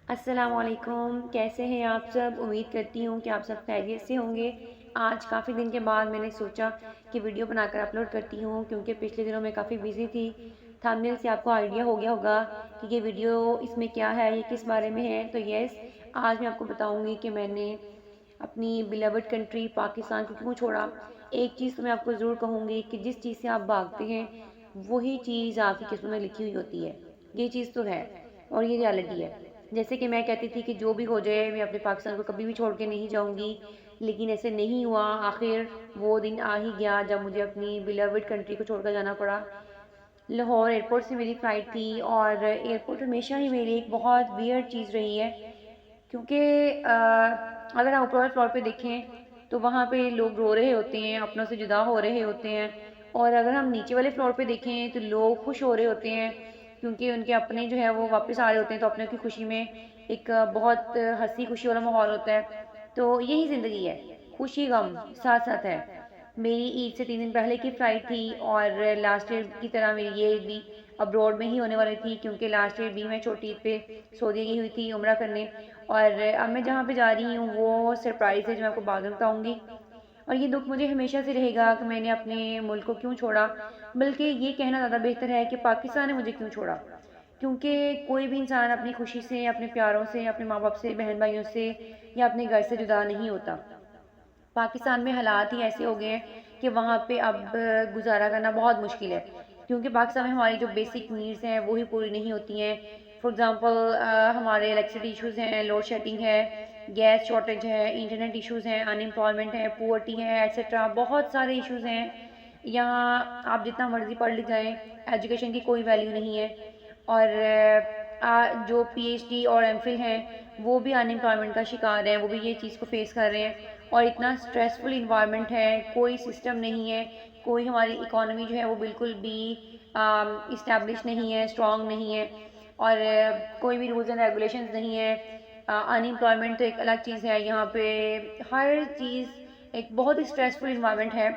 السلام علیکم، کیسے ہیں آپ سب؟ امید کرتی ہوں کہ آپ سب خیریت سے ہوں گے۔ آج کافی دن کے بعد میں نے سوچا کہ ویڈیو بنا کر اپلوڈ کرتی ہوں، کیونکہ پچھلے دنوں میں کافی بیزی تھی۔ تھمبنیل سے آپ کو آئیڈیا ہو گیا ہوگا کہ یہ ویڈیو اس میں کیا ہے، یہ کس بارے میں ہے۔ تو یس، آج میں آپ کو بتاؤں گی کہ میں نے اپنی بیلوڈ کنٹری پاکستان کو کیوں چھوڑا۔ ایک چیز تو میں آپ کو ضرور کہوں گی کہ جس چیز سے آپ بھاگتے ہیں وہی چیز آپ کی قسمت میں لکھی ہوئی ہوتی ہے۔ یہ چیز تو ہے اور یہ ریالٹی ہے۔ جیسے کہ میں کہتی تھی کہ جو بھی ہو جائے میں اپنے پاکستان کو کبھی بھی چھوڑ کے نہیں جاؤں گی، لیکن ایسے نہیں ہوا۔ آخر وہ دن آ ہی گیا جب مجھے اپنی بیلوڈ کنٹری کو چھوڑ کر جانا پڑا۔ لاہور ایئرپورٹ سے میری فلائٹ تھی، اور ایئرپورٹ ہمیشہ ہی میری ایک بہت ویئرڈ چیز رہی ہے، کیونکہ اگر ہم اوپر والے فلور پہ دیکھیں تو وہاں پہ لوگ رو رہے ہوتے ہیں، اپنوں سے جدا ہو رہے ہوتے ہیں، اور اگر ہم نیچے والے فلور پہ دیکھیں تو لوگ خوش ہو رہے ہوتے ہیں، کیونکہ ان کے اپنے جو ہے وہ واپس آ رہے ہوتے ہیں، تو اپنے کی خوشی میں ایک بہت ہنسی خوشی والا ماحول ہوتا ہے۔ تو یہی زندگی ہے، خوشی غم ساتھ ساتھ ہے۔ میری عید سے 3 دن پہلے کی فلائٹ تھی، اور لاسٹ ایئر کی طرح میری یہ عید بھی ابروڈ میں ہی ہونے والی تھی، کیونکہ لاسٹ ایئر بھی میں چھوٹی عید پہ سعودیہ گئی ہوئی تھی عمرہ کرنے، اور اب میں جہاں پہ جا رہی ہوں وہ سرپرائز ہے جو میں آپ کو بعد میں بتاؤں گی۔ اور یہ دکھ مجھے ہمیشہ سے رہے گا کہ میں نے اپنے ملک کو کیوں چھوڑا، بلکہ یہ کہنا زیادہ بہتر ہے کہ پاکستان نے مجھے کیوں چھوڑا، کیونکہ کوئی بھی انسان اپنی خوشی سے، اپنے پیاروں سے، اپنے ماں باپ سے، بہن بھائیوں سے یا اپنے گھر سے جدا نہیں ہوتا۔ پاکستان میں حالات ہی ایسے ہو گئے ہیں کہ وہاں پہ اب گزارا کرنا بہت مشکل ہے، کیونکہ پاکستان میں ہماری جو بیسک نیڈز ہیں وہی پوری نہیں ہوتی ہیں۔ فار ایگزامپل ہمارے الیکٹریسٹی ایشوز ہیں، لوڈ شیڈنگ ہے، گیس شارٹیج ہے، انٹرنیٹ ایشوز ہیں، ان امپلائمنٹ ہے، پورٹی ہے، ایٹسٹرا بہت سارے ایشوز ہیں۔ یہاں آپ جتنا مرضی پڑھ لکھ جائیں، ایجوکیشن کی کوئی ویلیو نہیں ہے، اور جو پی ایچ ڈی اور ایم فل ہیں وہ بھی ان امپلائمنٹ کا شکار ہیں، وہ بھی یہ چیز کو فیس کر رہے ہیں، اور اتنا اسٹریسفل انوائرمنٹ ہے، کوئی سسٹم نہیں ہے، کوئی ہماری اکانومی جو ہے وہ بالکل بھی اسٹیبلش نہیں ہے، اسٹرانگ نہیں ہے، اور کوئی بھی رولز اینڈ ریگولیشنز نہیں ہے۔ ان امپلائمنٹ تو ایک الگ چیز ہے، یہاں پہ ہر چیز ایک بہت ہی اسٹریسفل انوائرمنٹ ہے،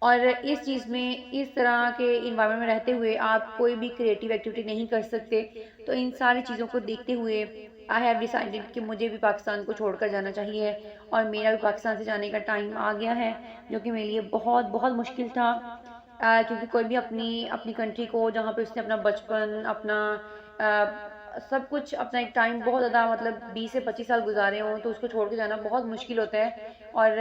اور اس چیز میں اس طرح کے انوائرمنٹ میں رہتے ہوئے آپ کوئی بھی کریٹیو ایکٹیویٹی نہیں کر سکتے۔ تو ان ساری چیزوں کو دیکھتے ہوئے آئی ہیو ڈیسائیڈڈ کہ مجھے بھی پاکستان کو چھوڑ کر جانا چاہیے، اور میرا بھی پاکستان سے جانے کا ٹائم آ گیا ہے، جو کہ میرے لیے بہت بہت مشکل تھا، کیونکہ کوئی بھی اپنی اپنی کنٹری کو جہاں پہ اس نے اپنا بچپن، اپنا سب کچھ، اپنا ایک ٹائم بہت زیادہ مطلب 20 سے 25 سال گزارے ہوں، تو اس کو چھوڑ کے جانا بہت مشکل ہوتا ہے۔ اور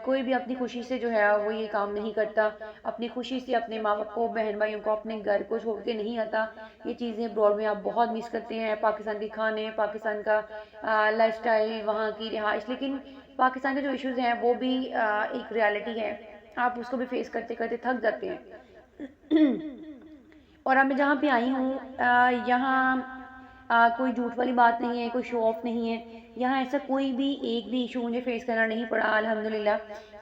کوئی بھی اپنی خوشی سے جو ہے وہ یہ کام نہیں کرتا، اپنی خوشی سے اپنے ماں باپ کو، بہن بھائیوں کو، اپنے گھر کو چھوڑ کے نہیں آتا۔ یہ چیزیں ابروڈ میں آپ بہت مس کرتے ہیں، پاکستان کے کھانے، پاکستان کا لائف سٹائل، وہاں کی رہائش، لیکن پاکستان کے جو ایشوز ہیں وہ بھی ایک ریالٹی ہے، آپ اس کو بھی فیس کرتے کرتے تھک جاتے ہیں۔ اور اب میں جہاں پہ آئی ہوں یہاں کوئی جھوٹ والی بات نہیں ہے، کوئی شو آف نہیں ہے، یہاں ایسا کوئی بھی ایک بھی ایشو مجھے فیس کرنا نہیں پڑا الحمدللہ،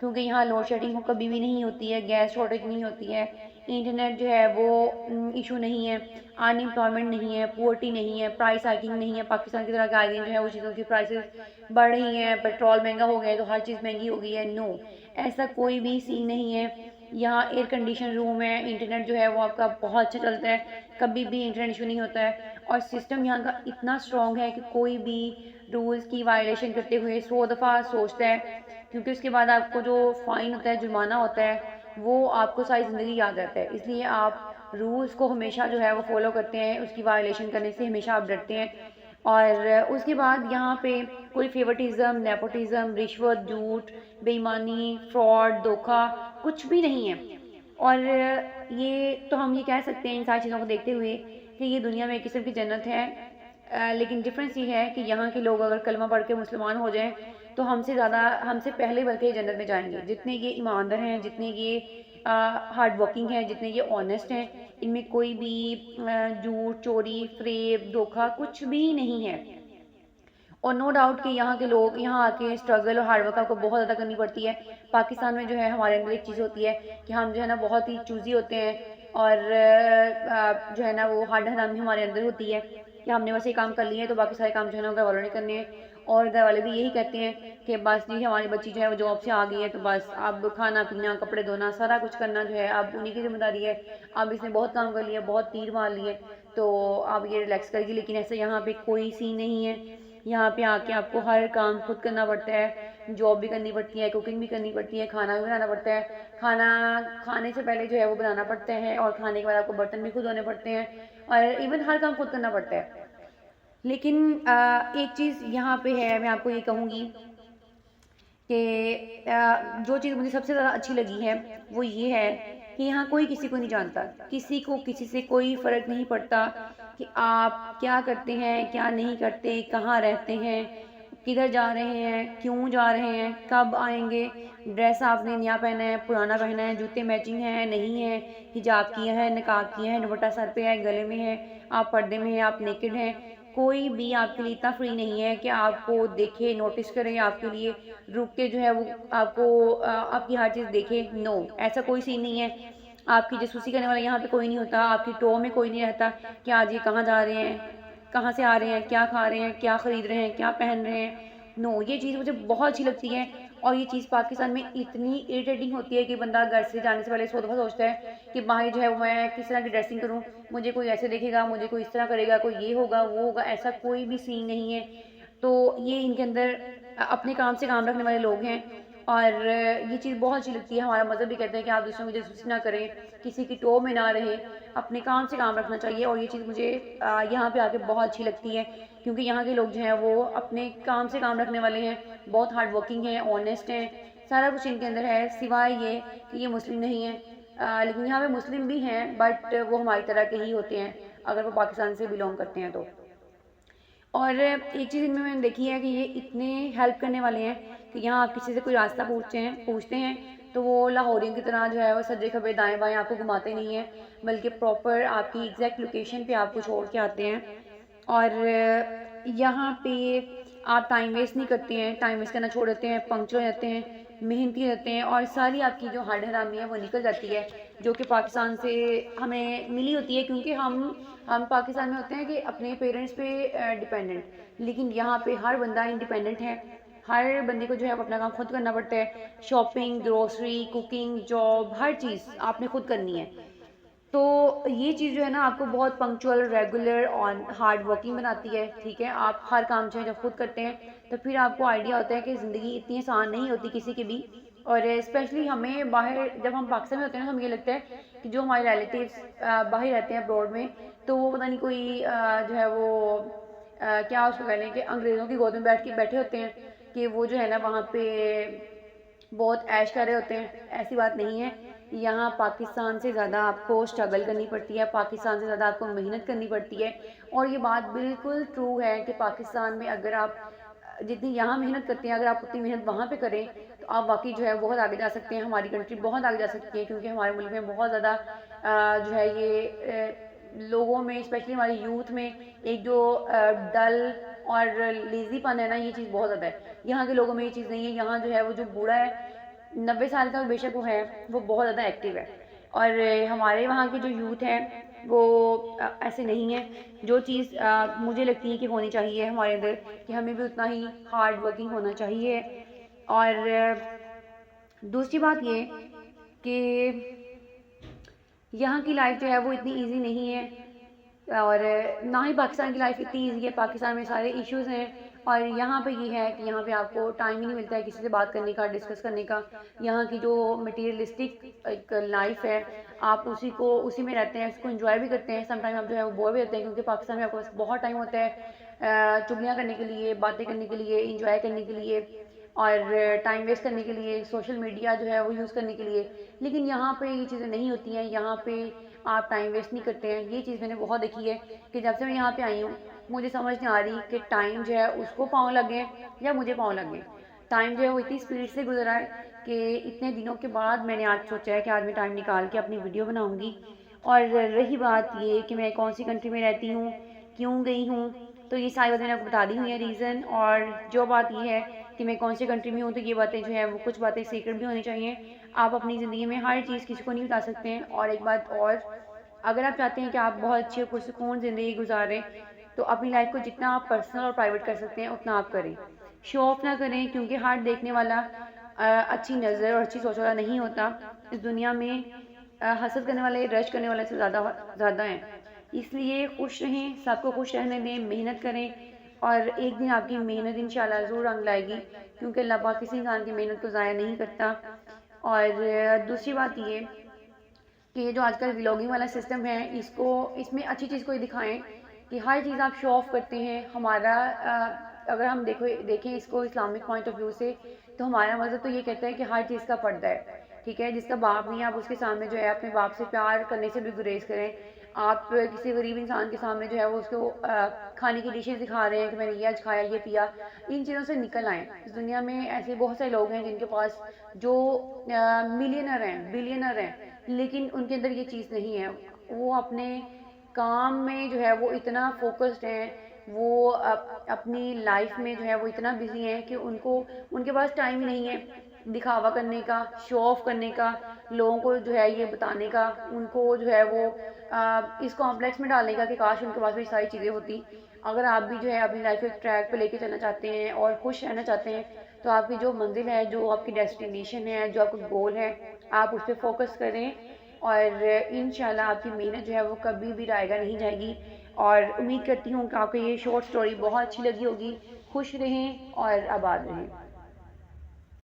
کیونکہ یہاں لوڈ شیڈنگ کبھی بھی نہیں ہوتی ہے، گیس شارٹیج نہیں ہوتی ہے، انٹرنیٹ جو ہے وہ ایشو نہیں ہے، ان امپلائمنٹ نہیں ہے، پورٹی نہیں ہے، پرائس ہائکنگ نہیں ہے، پاکستان کی طرح کے آئے دن جو ہے وہ چیزوں کی پرائسز بڑھ رہی ہیں، پیٹرول مہنگا ہو گیا ہے تو ہر چیز مہنگی ہو گئی ہے، نو، ایسا کوئی بھی سین نہیں ہے۔ یہاں ایئر کنڈیشن روم ہے، انٹرنیٹ جو ہے وہ آپ کا بہت اچھا چلتا ہے، کبھی بھی انٹرنیٹ ایشو نہیں ہوتا ہے، اور سسٹم یہاں کا اتنا اسٹرانگ ہے کہ کوئی بھی رولز کی وائلیشن کرتے ہوئے 100 دفعہ سوچتا ہے، کیونکہ اس کے بعد آپ کو جو فائن ہوتا ہے، جرمانہ ہوتا ہے، وہ آپ کو ساری زندگی یاد رہتا ہے، اس لیے آپ رولز کو ہمیشہ جو ہے وہ فالو کرتے ہیں، اس کی وائلیشن کرنے سے ہمیشہ آپ ڈرتے ہیں۔ اور اس کے بعد یہاں پہ کوئی فیورٹزم، نیپوٹزم، رشوت، جھوٹ، بے ایمانی، فراڈ، دھوکہ کچھ بھی نہیں ہے۔ اور یہ تو ہم یہ کہہ سکتے ہیں ان ساری چیزوں کو دیکھتے ہوئے کہ یہ دنیا میں ایک قسم کی جنت ہے، لیکن ڈفرینس یہ ہے کہ یہاں کے لوگ اگر کلمہ پڑھ کے مسلمان ہو جائیں تو ہم سے زیادہ، ہم سے پہلے بلکہ یہ جنت میں جائیں گے، جتنے یہ ایماندار ہیں، جتنے یہ ہارڈ ورکنگ ہیں، جتنے یہ آنیسٹ ہیں، ان میں کوئی بھی جھوٹ، چوری، فریب، دھوکہ کچھ بھی نہیں ہے۔ اور نو ڈاؤٹ کہ یہاں کے لوگ یہاں آ کے اسٹرگل اور ہارڈ ورک آپ کو بہت زیادہ کرنی پڑتی ہے۔ پاکستان میں جو ہے ہمارے اندر ایک چیز ہوتی ہے کہ ہم جو ہے نا بہت ہی چوزی ہوتے ہیں، اور جو ہے نا وہ ہارڈ حرامی ہمارے اندر ہوتی ہے کہ ہم نے بس یہ کام کر لیے ہیں تو باقی سارے کام جو ہے نا گھر والوں نے کرنے ہیں، اور گھر والے بھی یہی کہتے ہیں کہ بس جی ہماری بچی جو ہے وہ جاب سے آ گئی ہے تو بس اب کھانا پینا، کپڑے دھونا، سارا کچھ کرنا جو ہے اب انہیں کی ذمہ داری ہے، اب اس نے بہت کام کر لیا، بہت تیر مار لیے۔ تو آپ یہ ریلیکس کریں گے، لیکن ایسا یہاں پہ کوئی سین نہیں ہے. یہاں پہ آ کے آپ کو ہر کام خود کرنا پڑتا ہے، جاب بھی کرنی پڑتی ہے، کوکنگ بھی کرنی پڑتی ہے، کھانا بھی بنانا پڑتا ہے. کھانا کھانے سے پہلے جو ہے وہ بنانا پڑتا ہے، اور کھانے کے بعد آپ کو برتن بھی خود دھونے پڑتے ہیں، اور ایون ہر کام خود کرنا پڑتا ہے. لیکن ایک چیز یہاں پہ ہے، میں آپ کو یہ کہوں گی کہ جو چیز مجھے سب سے زیادہ اچھی لگی ہے وہ یہ ہے کہ یہاں کوئی کسی کو نہیں جانتا، کسی کو کسی سے کوئی فرق نہیں پڑتا کہ آپ کیا کرتے ہیں، کیا نہیں کرتے، کہاں رہتے ہیں، کدھر جا رہے ہیں، کیوں جا رہے ہیں، کب آئیں گے، ڈریس آپ نے نیا پہنا ہے، پرانا پہنا ہے، جوتے میچنگ ہیں نہیں ہے، حجاب کیا ہے، نقاب کیا ہے، دوپٹہ سر پہ ہے، گلے میں ہے، آپ پردے میں ہیں، آپ نیکڈ ہیں. کوئی بھی آپ کے لیے اتنا فری نہیں ہے کہ آپ کو دیکھے، نوٹس کرے، آپ کے لیے رک کے جو ہے وہ آپ کو آپ کی ہر چیز دیکھے. نو، ایسا کوئی سین نہیں ہے. آپ کی جاسوسی کرنے والا یہاں پہ کوئی نہیں ہوتا، آپ کی ٹو میں کوئی نہیں رہتا کہ آج یہ کہاں جا رہے ہیں، کہاں سے آ رہے ہیں، کیا کھا رہے ہیں، کیا خرید رہے ہیں، کیا پہن رہے ہیں. نو، یہ چیز مجھے بہت اچھی لگتی ہے. اور یہ چیز پاکستان میں اتنی اریٹیٹنگ ہوتی ہے کہ بندہ گھر سے جانے سے پہلے 100 دفعہ سوچتا ہے کہ باہر جو ہے وہ میں کس طرح کی ڈریسنگ کروں، مجھے کوئی ایسے دیکھے گا، مجھے کوئی اس طرح کرے گا، کوئی یہ ہوگا وہ ہوگا. ایسا کوئی بھی سین نہیں ہے. تو یہ ان کے اندر اپنے کام سے کام رکھنے والے لوگ ہیں، اور یہ چیز بہت اچھی لگتی ہے. ہمارا مذہب بھی کہتے ہیں کہ آپ دوسروں کی جاسوسی نہ کریں، کسی کی ٹو میں نہ رہیں، اپنے کام سے کام رکھنا چاہیے. اور یہ چیز مجھے یہاں پہ آ کے بہت اچھی لگتی ہے، کیونکہ یہاں کے لوگ جو ہیں وہ اپنے کام سے کام رکھنے والے ہیں، بہت ہارڈ ورکنگ ہیں، آنیسٹ ہیں. سارا کچھ ان کے اندر ہے، سوائے یہ کہ یہ مسلم نہیں ہیں. لیکن یہاں پہ مسلم بھی ہیں، بٹ وہ ہماری طرح کے ہی ہوتے ہیں اگر وہ پاکستان سے بلونگ کرتے ہیں تو. اور ایک چیز ان میں نے دیکھی ہے کہ یہ اتنے ہیلپ کرنے والے ہیں کہ یہاں آپ کسی سے کوئی راستہ پوچھتے ہیں تو وہ لاہوریوں کی طرح جو ہے وہ سجے کھبے دائیں بائیں آپ کو گھماتے نہیں ہیں، بلکہ پراپر آپ کی ایگزیکٹ لوکیشن پہ آپ کو چھوڑ کے آتے ہیں. اور یہاں پہ آپ ٹائم ویسٹ نہیں کرتے ہیں، ٹائم ویسٹ کرنا چھوڑ دیتے ہیں، پنکچر رہتے ہیں، محنتی رہتے ہیں، اور ساری آپ کی جو ہڈ حرامی ہے وہ نکل جاتی ہے، جو کہ پاکستان سے ہمیں ملی ہوتی ہے. کیونکہ ہم پاکستان میں ہوتے ہیں کہ اپنے پیرنٹس پہ ڈیپینڈنٹ، لیکن یہاں پہ ہر بندہ انڈیپینڈنٹ ہے. ہر بندے کو جو ہے اپنا کام خود کرنا پڑتا ہے. شاپنگ، گروسری، کوکنگ، جاب، ہر چیز آپ نے خود کرنی ہے. تو یہ چیز جو ہے نا آپ کو بہت پنکچوئل، ریگولر اور ہارڈ ورکنگ بناتی ہے. ٹھیک ہے، آپ ہر کام جو ہے جب خود کرتے ہیں تو پھر آپ کو آئیڈیا ہوتا ہے کہ زندگی اتنی آسان نہیں ہوتی کسی کی بھی. اور اسپیشلی ہمیں باہر جب ہم پاکستان میں ہوتے ہیں نا، ہمیں یہ لگتا ہے کہ جو ہمارے ریلیٹیوز باہر رہتے ہیں ابروڈ میں، تو وہ پتہ نہیں کوئی جو ہے وہ کیا اس کو کہہ لیں کہ انگریزوں کی گود میں بیٹھے ہوتے ہیں، کہ وہ جو ہے نا وہاں پہ بہت عیش کر رہے ہوتے ہیں. ایسی بات نہیں ہے. یہاں پاکستان سے زیادہ آپ کو اسٹرگل کرنی پڑتی ہے، پاکستان سے زیادہ آپ کو محنت کرنی پڑتی ہے. اور یہ بات بالکل ٹرو ہے کہ پاکستان میں اگر آپ جتنی یہاں محنت کرتے ہیں، اگر آپ اتنی محنت وہاں پہ کریں تو آپ واقعی جو ہے بہت آگے جا سکتے ہیں. ہماری کنٹری بہت آگے جا سکتی ہے، کیونکہ ہمارے ملک میں بہت زیادہ جو ہے یہ لوگوں میں، اسپیشلی ہماری یوتھ میں، ایک جو ڈل اور لیزی پن ہے نا، یہ چیز بہت زیادہ ہے. یہاں کے لوگوں میں یہ چیز نہیں ہے. یہاں جو ہے وہ جو بوڑھا ہے 90 سال کا بے شک وہ ہے، وہ بہت زیادہ ایکٹیو ہے. اور ہمارے وہاں کی جو یوتھ ہے وہ ایسے نہیں ہے. جو چیز مجھے لگتی ہے کہ ہونی چاہیے ہمارے اندر، کہ ہمیں بھی اتنا ہی ہارڈ ورکنگ ہونا چاہیے. اور دوسری بات یہ کہ یہاں کی لائف جو ہے وہ اتنی ایزی نہیں ہے، اور نہ ہی پاکستان کی لائف اتنی ایزی ہے. پاکستان میں سارے ایشوز ہیں، اور یہاں پہ یہ ہے کہ یہاں پہ آپ کو ٹائم ہی نہیں ملتا ہے کسی سے بات کرنے کا، ڈسکس کرنے کا. یہاں کی جو مٹیریلسٹک ایک لائف ہے، آپ اسی میں رہتے ہیں، اس کو انجوائے بھی کرتے ہیں. سم ٹائم آپ جو ہے وہ بور بھی ہوتے ہیں، کیونکہ پاکستان میں آپ کے پاس بہت ٹائم ہوتا ہے چگلیاں کرنے کے لیے، باتیں کرنے کے لیے، انجوائے کرنے کے لیے، اور ٹائم ویسٹ کرنے کے لیے، سوشل میڈیا جو ہے وہ یوز کرنے کے لیے. لیکن یہاں پہ یہ چیزیں نہیں ہوتی ہیں. یہاں پہ آپ ٹائم ویسٹ نہیں کرتے ہیں. یہ چیز میں نے بہت دیکھی ہے کہ جب سے میں یہاں پہ آئی ہوں مجھے سمجھ نہیں آ رہی کہ ٹائم جو ہے اس کو پاؤں لگے یا مجھے پاؤں لگے. ٹائم جو ہے وہ اتنی اسپیڈ سے گزرا ہے کہ اتنے دنوں کے بعد میں نے آج سوچا ہے کہ آج میں ٹائم نکال کے اپنی ویڈیو بناؤں گی. اور رہی بات یہ کہ میں کون سی کنٹری میں رہتی ہوں، کیوں گئی ہوں، تو یہ ساری باتیں میں نے آپ کو بتا دی ہوئی ہیں ریزن. اور جو بات یہ ہے کہ میں کون سی کنٹری میں ہوں، تو یہ باتیں جو ہیں وہ کچھ باتیں سیکرٹ بھی ہونی چاہیے. آپ اپنی زندگی میں ہر چیز کسی کو نہیں بتا سکتے ہیں. اور ایک بات اور، اگر آپ چاہتے ہیں کہ آپ بہت اچھی پرسکون زندگی گزاریں تو اپنی لائف کو جتنا آپ پرسنل اور پرائیویٹ کر سکتے ہیں اتنا آپ کریں. شو آف نہ کریں، کیونکہ ہر دیکھنے والا اچھی نظر اور اچھی سوچ والا نہیں ہوتا. اس دنیا میں حسد کرنے والے، رش کرنے والے سے زیادہ ہیں. اس لیے خوش رہیں، سب کو خوش رہنے دیں، محنت کریں، اور ایک دن آپ کی محنت انشاءاللہ ضرور رنگ لائے گی، کیونکہ اللہ پاک کسی انسان کی محنت کو ضائع نہیں کرتا۔ اور دوسری بات یہ کہ یہ جو آج کل ولاگنگ والا سسٹم ہے، اس میں اچھی چیز کوئی دکھائیں کہ ہر چیز آپ شو آف کرتے ہیں۔ ہمارا اگر ہم دیکھیں اس کو اسلامک پوائنٹ آف ویو سے، تو ہمارا مذہب تو یہ کہتا ہے کہ ہر چیز کا پردہ ہے، ٹھیک ہے؟ جس کا باپ نہیں ہے آپ اس کے سامنے جو ہے اپنے باپ سے پیار کرنے سے بھی گریز کریں۔ آپ کسی غریب انسان کے سامنے جو ہے وہ اس کو کھانے کی ڈشز دکھا رہے ہیں کہ میں نے یہ آج کھایا، یہ پیا، ان چیزوں سے نکل آئیں۔ اس دنیا میں ایسے بہت سے لوگ ہیں جن کے پاس جو ملینر ہیں، بلینر ہیں، لیکن ان کے اندر یہ چیز نہیں ہے۔ وہ اپنے کام میں جو ہے وہ اتنا فوکسڈ ہیں، وہ اپنی لائف میں جو ہے وہ اتنا بزی ہیں کہ ان کے پاس ٹائم ہی نہیں ہے دکھاوا کرنے کا، شو آف کرنے کا، لوگوں کو جو ہے یہ بتانے کا، ان کو جو ہے وہ اس کمپلیکس میں ڈالنے کا کہ کاش ان کے پاس بھی ساری چیزیں ہوتی۔ اگر آپ بھی جو ہے اپنی لائف ایک ٹریک پہ لے کے چلنا چاہتے ہیں اور خوش رہنا چاہتے ہیں، تو آپ کی جو منزل ہے، جو آپ کی ڈیسٹینیشن ہے، جو آپ کا گول ہے، آپ اس پہ فوکس کریں، اور انشاءاللہ آپ کی محنت جو ہے وہ کبھی بھی رائیگاں نہیں جائے گی۔ اور امید کرتی ہوں کہ آپ کو یہ شارٹ سٹوری بہت اچھی لگی ہوگی۔ خوش رہیں اور آباد رہیں۔